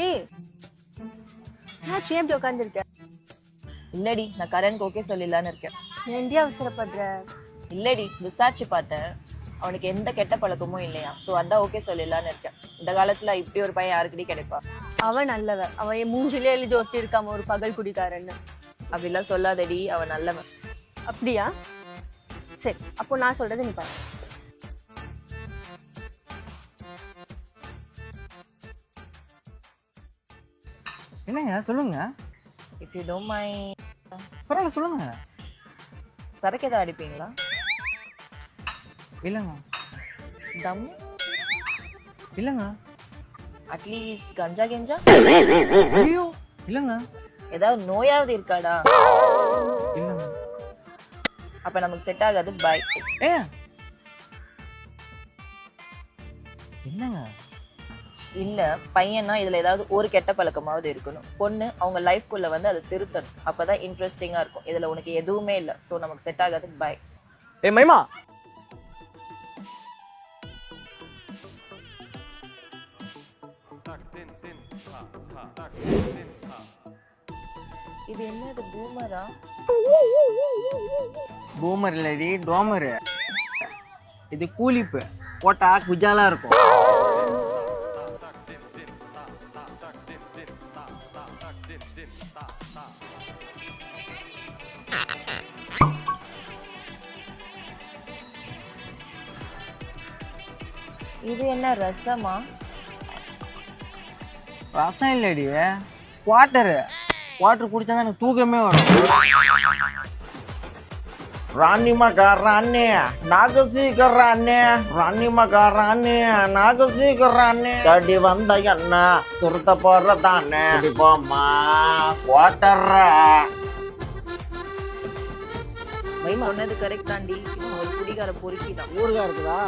ஏய், என்னாச்சு ஏன் இப்படி உட்காந்துருக்க? இல்லடி, நான் கரனுக்கு ஓகே சொல்லிடலான்னு இருக்கேன். ஏன்டி அவசரப்படுற? இல்லடி, விசாரிச்சு பார்த்தேன். அவனுக்கு எந்த கெட்ட பழக்கமும் இல்லையா, ஸோ அதான் ஓகே சொல்லிடலான்னு இருக்கேன். இந்த காலத்துல இப்படி ஒரு பையன் யாருக்கிட்டே கிடைப்பா? அவன் நல்லவன். அவன் என் மூஞ்சிலே எழுதி ஒட்டி இருக்காம ஒரு பகல் குடிக்காரன்னு. அப்படிலாம் சொல்லாதடி, அவன் நல்லவன். அப்படியா? சரி, அப்போ நான் சொல்றது நீ பாரு. என்னங்க சொல்லுங்க. இஃப் யூ டோன்ட் மைண்ட், பரவாயில்ல சொல்லுங்க. சரக்கு எதாவது அடிப்பீங்களா? இல்லைங்க. தம்? இல்லைங்க. அட்லீஸ்ட் கஞ்சா கெஞ்சா? ஐயோ இல்லைங்க. ஏதாவது நோயாவது இருக்காடா? இல்லைங்க. அப்ப நமக்கு செட் ஆகாது. பை. ஏங்க என்னங்க? இல்ல, பையனா இதுல ஏதாவது ஒரு கெட்ட பழக்கமாவது இருக்கணும். பொண்ணு அவங்க லைஃப்குள்ள வந்து அதை திருத்தணும். அப்பதான் இன்ட்ரெஸ்டிங்கா இருக்கும். இதுல உனக்கு எதுவுமே இல்ல, சோ நமக்கு செட் ஆகாது. பை. ஏ மைமா, இது என்னது, பூமரா? பூமர் இல்லடி, டோமரு. இது கூலிப்பு போட்டா குஜாலா இருக்கும். இது என்ன, ரசமா? ரசம் இல்லடி, வாட்டரு. வாட்டர் குடிச்சா தான் எனக்கு தூக்கமே வரும். ராணி மகாராணி நாகசீகராணி, ராணி மகாராணி நாகசீகராணி, கடி வந்த என்ன துருத்த போடுறதானே போமா வாட்டர். சொன்னது கரெக்ட் தாண்டி. ஒரு குடிகார பொறுக்கி தான். ஊருகா இருக்குதா?